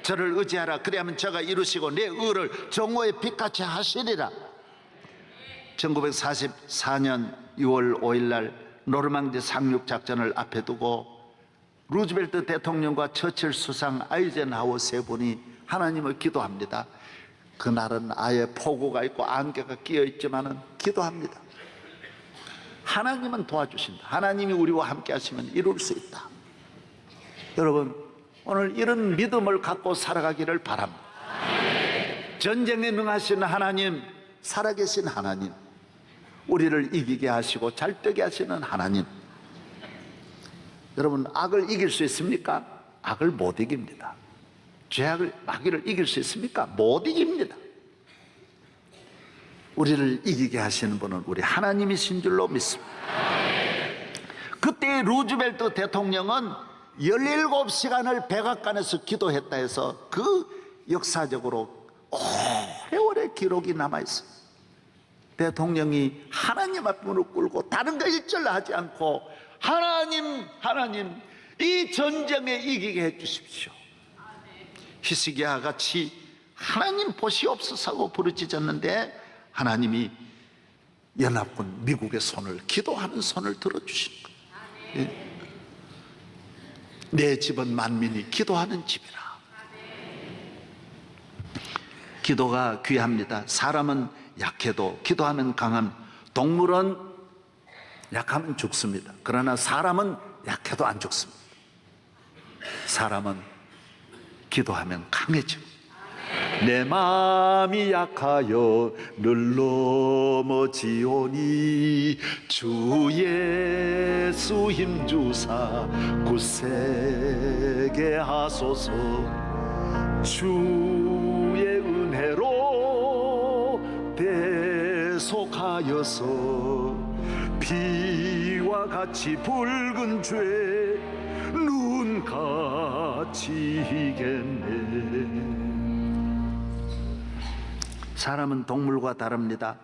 저를 의지하라. 그리하면 저가 이루시고 내 의를 정오의 빛같이 하시리라. 1944년 6월 5일 날 노르망디 상륙 작전을 앞에 두고 루즈벨트 대통령과 처칠 수상, 아이젠하워 세 분이 하나님을 기도합니다. 그날은 아예 폭우가 있고 안개가 끼어 있지만은 기도합니다. 하나님은 도와주신다. 하나님이 우리와 함께 하시면 이룰 수 있다. 여러분, 오늘 이런 믿음을 갖고 살아가기를 바랍니다. 전쟁에 능하신 하나님, 살아계신 하나님, 우리를 이기게 하시고 잘되게 하시는 하나님. 여러분, 악을 이길 수 있습니까? 악을 못 이깁니다. 죄악을, 마귀를 이길 수 있습니까? 못 이깁니다. 우리를 이기게 하시는 분은 우리 하나님이신 줄로 믿습니다. 그때 루즈벨트 대통령은 17시간을 백악관에서 기도했다 해서 그 역사적으로 오래오래 기록이 남아있어요. 대통령이 하나님 앞에 무릎 꿇고 다른 거 일절 하지 않고 하나님, 하나님, 이 전쟁에 이기게 해주십시오. 히스기야 같이 하나님 보시옵소서 하고 부르짖었는데 하나님이 연합군 미국의 손을, 기도하는 손을 들어주신 거예요. 예. 내 집은 만민이 기도하는 집이라. 기도가 귀합니다. 사람은 약해도 기도하면 강함. 동물은 약하면 죽습니다. 그러나 사람은 약해도 안 죽습니다. 사람은 기도하면 강해집니다. 내 마음이 약하여 늘 넘어지오니 주 예수 힘주사 굳세게 하소서. 주의 은혜로 대속하여서 비와 같이 붉은 죄 눈같이 희겠네. 사람은 동물과 다릅니다.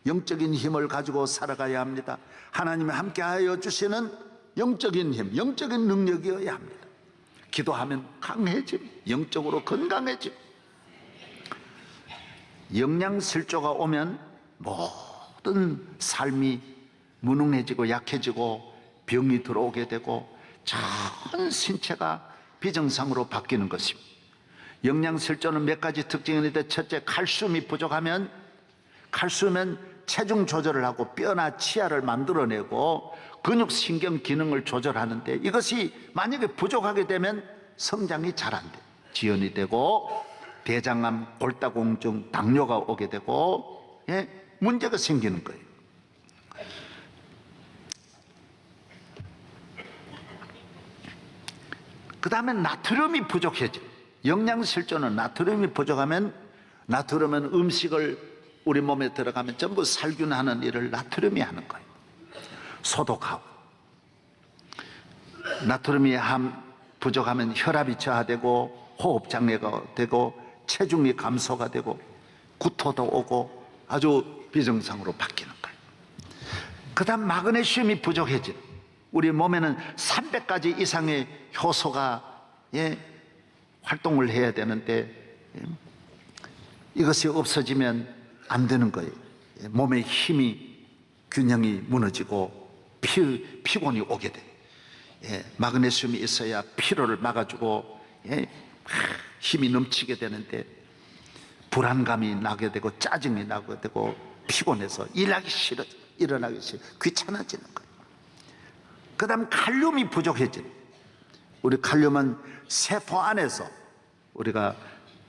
영적인 힘을 가지고 살아가야 합니다. 하나님이 함께하여 주시는 영적인 힘, 영적인 능력이어야 합니다. 기도하면 강해짐, 영적으로 건강해짐. 영양실조가 오면 모든 삶이 무능해지고 약해지고 병이 들어오게 되고 전 신체가 비정상으로 바뀌는 것입니다. 영양실조는 몇 가지 특징이 있는데, 첫째, 칼슘이 부족하면, 칼슘은 체중 조절을 하고 뼈나 치아를 만들어내고 근육 신경 기능을 조절하는데, 이것이 만약에 부족하게 되면 성장이 잘 안 돼. 지연이 되고 대장암, 골다공증, 당뇨가 오게 되고 문제가 생기는 거예요. 그 다음에 나트륨이 부족해져. 영양실조는 나트륨이 부족하면, 나트륨은 음식을 우리 몸에 들어가면 전부 살균하는 일을 나트륨이 하는 거예요. 소독하고. 나트륨이 부족하면 혈압이 저하되고 호흡장애가 되고 체중이 감소가 되고 구토도 오고 아주 비정상으로 바뀌는 거예요. 그 다음 마그네슘이 부족해져. 우리 몸에는 300가지 이상의 효소가 활동을 해야 되는데 이것이 없어지면 안 되는 거예요. 몸의 힘이, 균형이 무너지고 피곤이 오게 돼. 마그네슘이 있어야 피로를 막아주고 힘이 넘치게 되는데 불안감이 나게 되고 짜증이 나게 되고 피곤해서 일하기 싫어, 일어나기 싫어, 귀찮아지는 거예요. 그 다음 칼륨이 부족해져요. 우리 칼륨은 세포 안에서, 우리가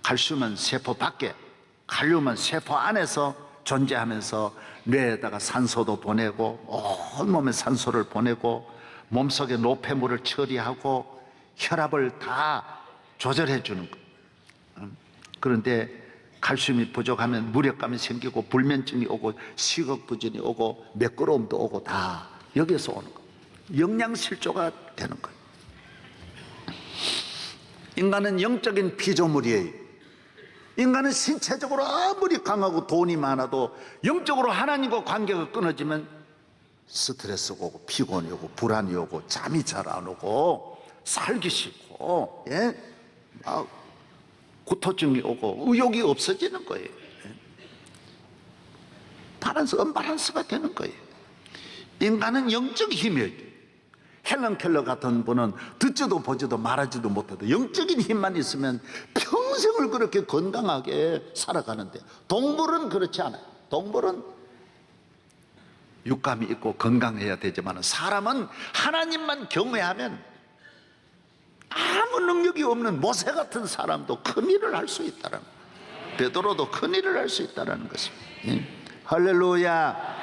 칼슘은 세포 밖에, 칼륨은 세포 안에서 존재하면서 뇌에다가 산소도 보내고 온몸에 산소를 보내고 몸속의 노폐물을 처리하고 혈압을 다 조절해 주는 거예요. 그런데 칼슘이 부족하면 무력감이 생기고 불면증이 오고 식욕부진이 오고 매끄러움도 오고 다 여기에서 오는 거예요. 영양실조가 되는 거예요. 인간은 영적인 피조물이에요. 인간은 신체적으로 아무리 강하고 돈이 많아도 영적으로 하나님과 관계가 끊어지면 스트레스가 오고 피곤이 오고 불안이 오고 잠이 잘 안 오고 살기 싫고 막 구토증이 오고 의욕이 없어지는 거예요. 언밸런스가 되는 거예요. 인간은 영적 힘이에요. 헬런 켈러 같은 분은 듣지도 보지도 말하지도 못해도 영적인 힘만 있으면 평생을 그렇게 건강하게 살아가는데, 동물은 그렇지 않아요. 동물은 육감이 있고 건강해야 되지만 사람은 하나님만 경외하면 아무 능력이 없는 모세 같은 사람도 큰 일을 할 수 있다는 거예요. 베드로도 큰 일을 할 수 있다는 것입니다. 할렐루야.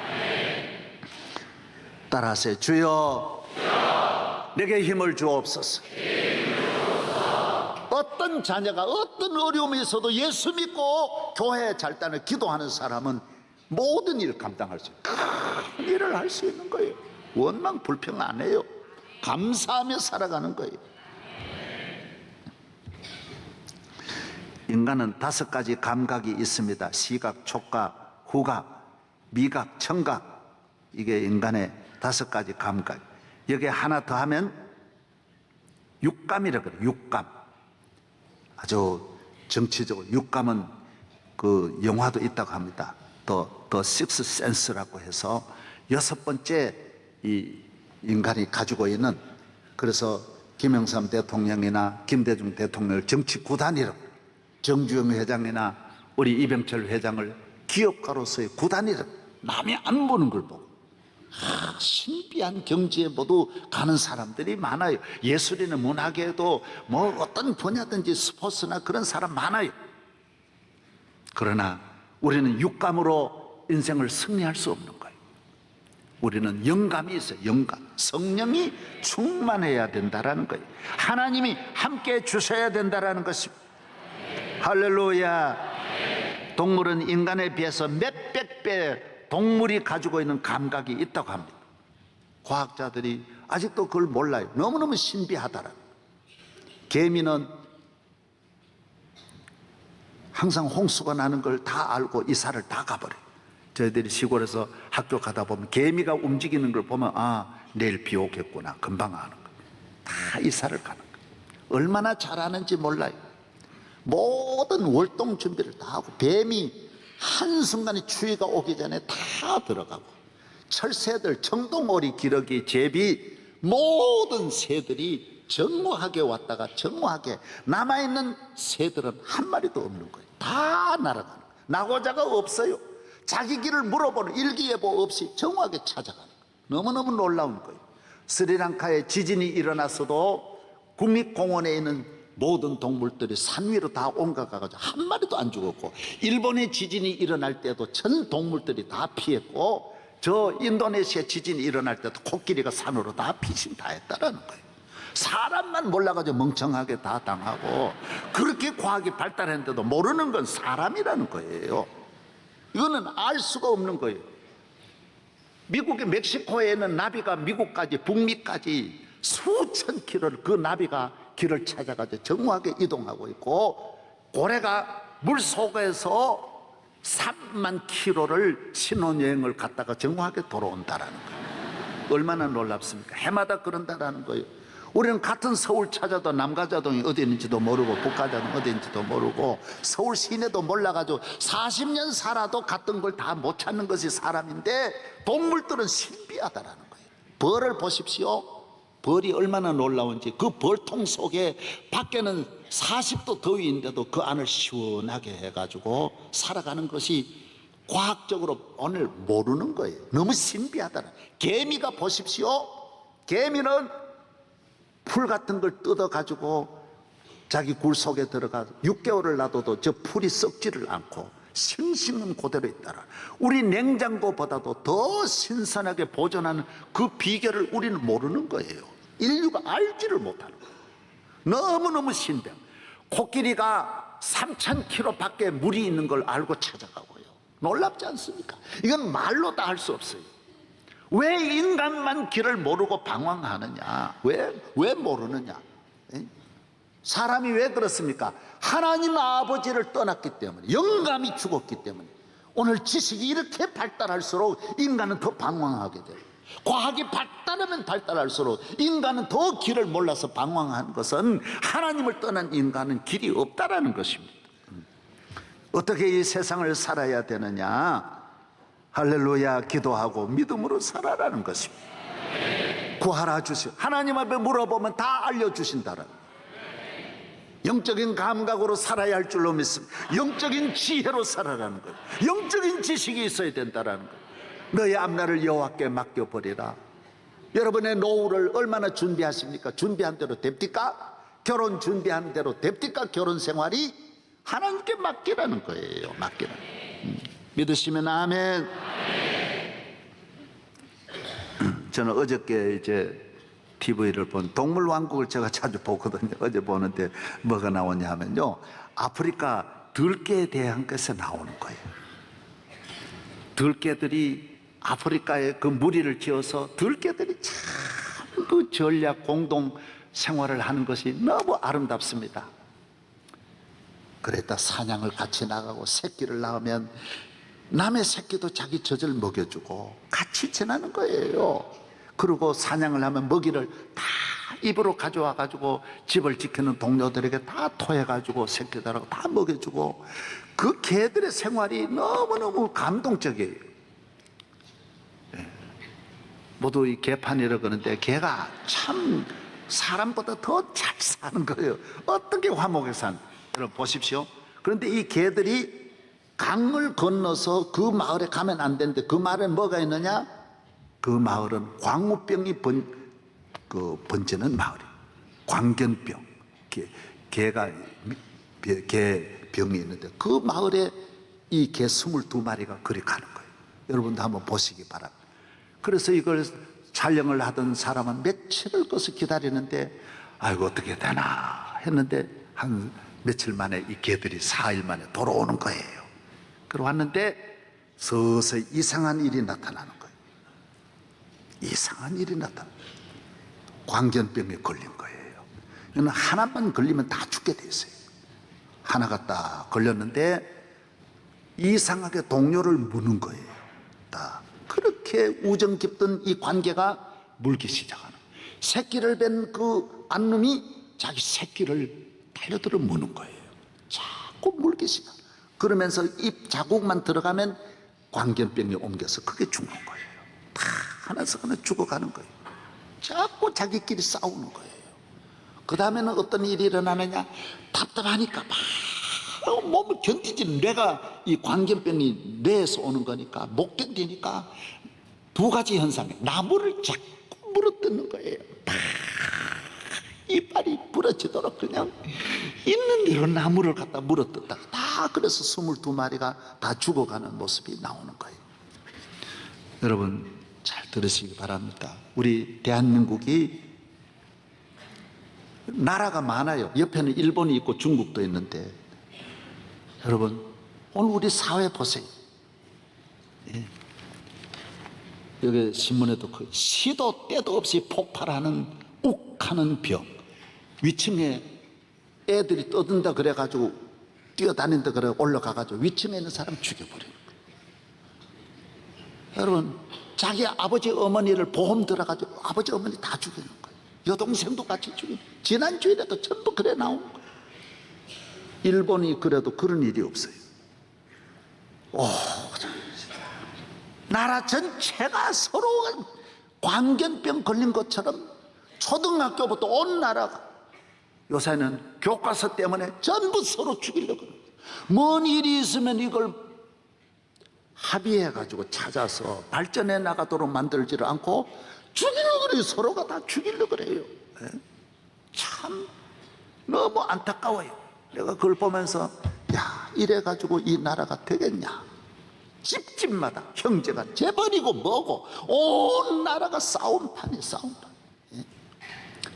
따라하세요. 주여, 내게 힘을 주옵소서. 어떤 자녀가 어떤 어려움이 있어도 예수 믿고 교회에 잘 따라 기도하는 사람은 모든 일을 감당할 수 있어요. 큰 일을 할 수 있는 거예요. 원망 불평 안 해요. 감사하며 살아가는 거예요. 인간은 5가지 감각이 있습니다. 시각, 촉각, 후각, 미각, 청각. 이게 인간의 5가지 감각. 여기에 하나 더 하면 육감이라고 그래요. 육감. 아주 정치적으로 육감은 그 영화도 있다고 합니다. 더 식스 센스라고 해서 6번째 이 인간이 가지고 있는, 그래서 김영삼 대통령이나 김대중 대통령을 정치 구단이라고, 정주영 회장이나 우리 이병철 회장을 기업가로서의 구단이라고, 남이 안 보는 걸 보고 신비한 경지에 모두 가는 사람들이 많아요. 예술이나 문학에도 뭐 어떤 분야든지 스포츠나 그런 사람 많아요. 그러나 우리는 육감으로 인생을 승리할 수 없는 거예요. 우리는 영감이 있어요. 영감. 성령이 충만해야 된다라는 거예요. 하나님이 함께 주셔야 된다라는 것입니다. 할렐루야. 동물은 인간에 비해서 몇백 배 동물이 가지고 있는 감각이 있다고 합니다. 과학자들이 아직도 그걸 몰라요. 너무너무 신비하다라는. 개미는 항상 홍수가 나는 걸 다 알고 이사를 다 가버려요. 저희들이 시골에서 학교 가다 보면 개미가 움직이는 걸 보면 내일 비 오겠구나, 금방 아는 거예요. 다 이사를 가는 거예요. 얼마나 잘하는지 몰라요. 모든 월동 준비를 다 하고, 뱀이 한순간에 추위가 오기 전에 다 들어가고, 철새들, 청동오리, 기러기, 제비, 모든 새들이 정오하게 왔다가 정오하게, 남아있는 새들은 한 마리도 없는 거예요. 다 날아가는 거예요. 나고자가 없어요. 자기 길을 물어보는 일기예보 없이 정오하게 찾아가는 거예요. 너무너무 놀라운 거예요. 스리랑카에 지진이 일어났어도 국립공원에 있는 모든 동물들이 산 위로 다 옮겨가가지고 한 마리도 안 죽었고, 일본의 지진이 일어날 때도 전 동물들이 다 피했고, 저 인도네시아 지진이 일어날 때도 코끼리가 산으로 다 피신 다 했다라는 거예요. 사람만 몰라가지고 멍청하게 다 당하고, 그렇게 과학이 발달했는데도 모르는 건 사람이라는 거예요. 이거는 알 수가 없는 거예요. 미국의 멕시코에 있는 나비가 미국까지, 북미까지 수천 킬로를, 그 나비가 길을 찾아가지고 정확하게 이동하고 있고, 고래가 물 속에서 3만 킬로를 신혼여행을 갔다가 정확하게 돌아온다라는 거예요. 얼마나 놀랍습니까? 해마다 그런다라는 거예요. 우리는 같은 서울 찾아도 남가자동이 어디 있는지도 모르고, 북가자동 어디 있는지도 모르고, 서울 시내도 몰라가지고 40년 살아도 같은 걸 다 못 찾는 것이 사람인데, 동물들은 신비하다라는 거예요. 벌을 보십시오. 벌이 얼마나 놀라운지. 그 벌통 속에, 밖에는 40도 더위인데도 그 안을 시원하게 해가지고 살아가는 것이 과학적으로 오늘 모르는 거예요. 너무 신비하다는. 개미가 보십시오. 개미는 풀 같은 걸 뜯어가지고 자기 굴 속에 들어가 6개월을 놔둬도 저 풀이 썩지를 않고 싱싱은 그대로 있더라. 우리 냉장고보다도 더 신선하게 보존하는 그 비결을 우리는 모르는 거예요. 인류가 알지를 못하는 거예요. 너무너무 신비해. 코끼리가 3,000km 밖에 물이 있는 걸 알고 찾아가고요. 놀랍지 않습니까? 이건 말로 다 할 수 없어요. 왜 인간만 길을 모르고 방황하느냐? 왜 모르느냐? 사람이 왜 그렇습니까? 하나님 아버지를 떠났기 때문에, 영감이 죽었기 때문에. 오늘 지식이 이렇게 발달할수록 인간은 더 방황하게 돼요. 과학이 발달하면 발달할수록 인간은 더 길을 몰라서 방황한 것은 하나님을 떠난 인간은 길이 없다라는 것입니다. 어떻게 이 세상을 살아야 되느냐? 할렐루야 기도하고 믿음으로 살아라는 것입니다. 구하라 주시오. 하나님 앞에 물어보면 다 알려주신다라는, 영적인 감각으로 살아야 할 줄로 믿습니다. 영적인 지혜로 살아라는 거예요. 영적인 지식이 있어야 된다라는 거예요. 너의 앞날을 여호와께 맡겨버리라. 여러분의 노후를 얼마나 준비하십니까? 준비한 대로 됩니까? 결혼 준비한 대로 됩니까? 결혼 생활이 하나님께 맡기라는 거예요. 맡기라는 거예요. 믿으시면 아멘. 저는 어저께 이제 TV를 본 동물왕국을 제가 자주 보거든요. 어제 보는데 뭐가 나오냐 하면요, 아프리카 들개에 대한 것에 나오는 거예요. 들개들이 아프리카에 그 무리를 지어서 들개들이 참 그 전략 공동 생활을 하는 것이 너무 아름답습니다. 그랬다 사냥을 같이 나가고 새끼를 낳으면 남의 새끼도 자기 젖을 먹여주고 같이 지내는 거예요. 그리고 사냥을 하면 먹이를 다 입으로 가져와 가지고 집을 지키는 동료들에게 다 토해 가지고 새끼들하고 다 먹여주고, 그 개들의 생활이 너무너무 감동적이에요. 모두 이 개판이라고 그러는데 개가 참 사람보다 더 잘 사는 거예요. 어떤 게 화목에 산, 여러분 보십시오. 그런데 이 개들이 강을 건너서 그 마을에 가면 안 되는데, 그 마을에 뭐가 있느냐? 그 마을은 광우병이 번지는 마을이에요. 광견병, 개가 개병이 있는데 그 마을에 이 개 22마리가 그리 가는 거예요. 여러분도 한번 보시기 바랍니다. 그래서 이걸 촬영을 하던 사람은 며칠을 거서 기다리는데, 아이고 어떻게 되나 했는데 한 며칠 만에 이 개들이 4일 만에 돌아오는 거예요. 그러고 왔는데 서서히 이상한 일이 나타나는 거예요. 이상한 일이 나타나. 광견병에 걸린 거예요. 이거는 하나만 걸리면 다 죽게 돼 있어요. 하나가 딱 걸렸는데 이상하게 동료를 무는 거예요. 딱 그렇게 우정 깊던 이 관계가 물기 시작하는. 새끼를 뵌 그 안놈이 자기 새끼를 달려들어 무는 거예요. 자꾸 물기 시작. 그러면서 입 자국만 들어가면 광견병이 옮겨서 그게 죽는 거예요. 다 하나씩 하나 죽어가는 거예요. 자꾸 자기끼리 싸우는 거예요. 그 다음에는 어떤 일이 일어나느냐? 답답하니까 막 몸을 견디지. 뇌가, 이 광견병이 뇌에서 오는 거니까 못 견디니까 두 가지 현상이, 나무를 자꾸 물어뜯는 거예요. 다 이빨이 부러지도록 그냥 있는 대로 나무를 갖다 물어뜯다가 다, 그래서 22마리가 다 죽어가는 모습이 나오는 거예요. 여러분 잘 들으시기 바랍니다. 우리 대한민국이 나라가 많아요. 옆에는 일본이 있고 중국도 있는데, 여러분 오늘 우리 사회 보세요. 예. 여기 신문에도 그 시도 때도 없이 폭발하는 욱하는 병, 위층에 애들이 떠든다 그래가지고 뛰어다닌다 그래 올라가가지고 위층에 있는 사람 죽여버려요. 여러분 자기 아버지 어머니를 보험 들어가지고 아버지 어머니 다 죽이는 거예요. 여동생도 같이 죽이는. 지난주에도 전부 그래 나온 거예요. 일본이 그래도 그런 일이 없어요. 나라 전체가 서로 광견병 걸린 것처럼 초등학교부터 온 나라가 요새는 교과서 때문에 전부 서로 죽이려고 그래요. 뭔 일이 있으면 이걸 합의해가지고 찾아서 발전해 나가도록 만들지를 않고 죽이려고 그래요. 서로가 다 죽이려고 그래요. 참 너무 안타까워요. 내가 그걸 보면서 야, 이래가지고 이 나라가 되겠냐. 집집마다 형제가 재벌이고 뭐고 온 나라가 싸움판이에요. 싸움판.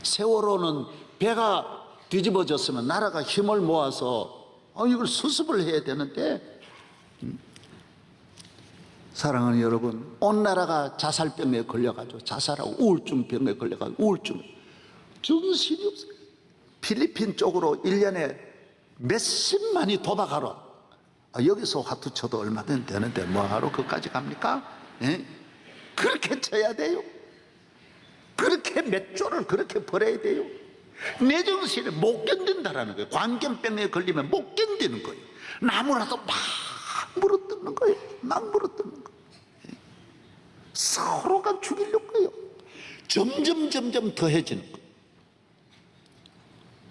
세월호는 배가 뒤집어졌으면 나라가 힘을 모아서 이걸 수습을 해야 되는데, 사랑하는 여러분, 온 나라가 자살병에 걸려가지고 자살하고 우울증병에 걸려가지고 우울증, 정신이 없어요. 필리핀 쪽으로 1년에 몇십만이 도박하러, 여기서 화투 쳐도 얼마든 되는데 뭐하러 그까지 갑니까? 예? 그렇게 쳐야 돼요. 그렇게 몇 조를 그렇게 벌어야 돼요. 내 정신이 못 견딘다라는 거예요. 광견병에 걸리면 못 견디는 거예요. 나무라도 막 물어뜯는 거예요. 막 물어뜯는 거예요. 서로가 죽이려고 해요. 점점 더해지는 거예요.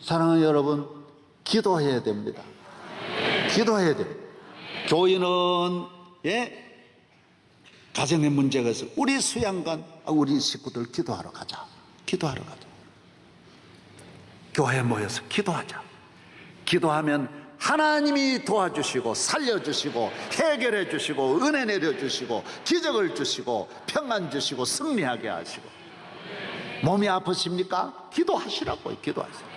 사랑하는 여러분, 기도해야 됩니다. 기도해야 됩니다. 교인은 가정에 문제가 있어. 우리 수양관, 우리 식구들 기도하러 가자. 기도하러 가자. 교회에 모여서 기도하자. 기도하면 하나님이 도와주시고 살려주시고 해결해 주시고 은혜 내려주시고 기적을 주시고 평안 주시고 승리하게 하시고. 몸이 아프십니까? 기도하시라고요. 기도하세요.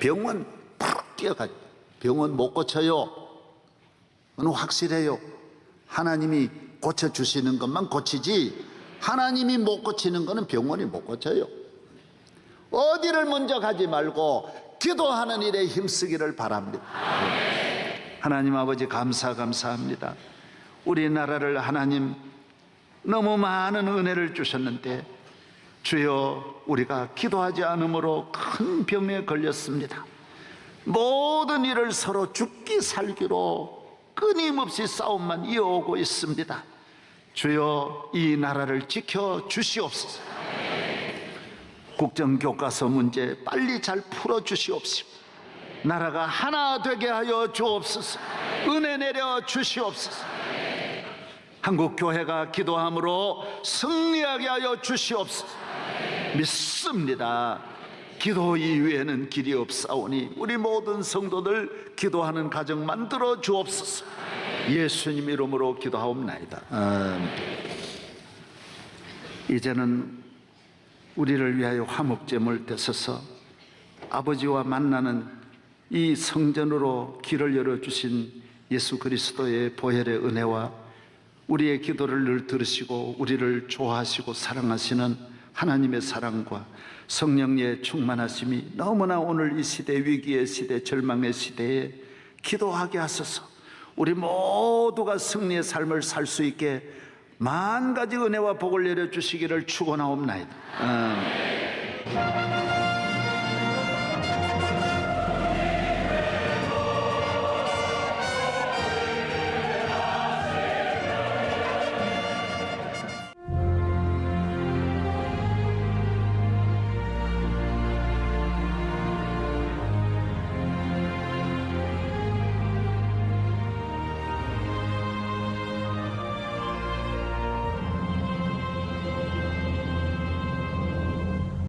병원 팍 뛰어가죠. 병원 못 고쳐요. 그건 확실해요. 하나님이 고쳐주시는 것만 고치지 하나님이 못 고치는 것은 병원이 못 고쳐요. 어디를 먼저 가지 말고 기도하는 일에 힘쓰기를 바랍니다. 하나님 아버지 감사합니다. 우리나라를 하나님 너무 많은 은혜를 주셨는데 주여 우리가 기도하지 않으므로 큰 병에 걸렸습니다. 모든 일을 서로 죽기 살기로 끊임없이 싸움만 이어오고 있습니다. 주여 이 나라를 지켜 주시옵소서. 국정교과서 문제 빨리 잘 풀어 주시옵시고 나라가 하나 되게 하여 주옵소서. 은혜 내려 주시옵소서. 한국교회가 기도함으로 승리하게 하여 주시옵소서. 믿습니다. 기도 이외에는 길이 없사오니 우리 모든 성도들 기도하는 가정 만들어 주옵소서. 예수님 이름으로 기도하옵나이다. 이제는 우리를 위하여 화목제물 떼서서 아버지와 만나는 이 성전으로 길을 열어주신 예수 그리스도의 보혈의 은혜와 우리의 기도를 늘 들으시고 우리를 좋아하시고 사랑하시는 하나님의 사랑과 성령의 충만하심이 너무나 오늘 이 시대, 위기의 시대, 절망의 시대에 기도하게 하소서. 우리 모두가 승리의 삶을 살 수 있게 만 가지 은혜와 복을 내려주시기를 축원하옵나이다.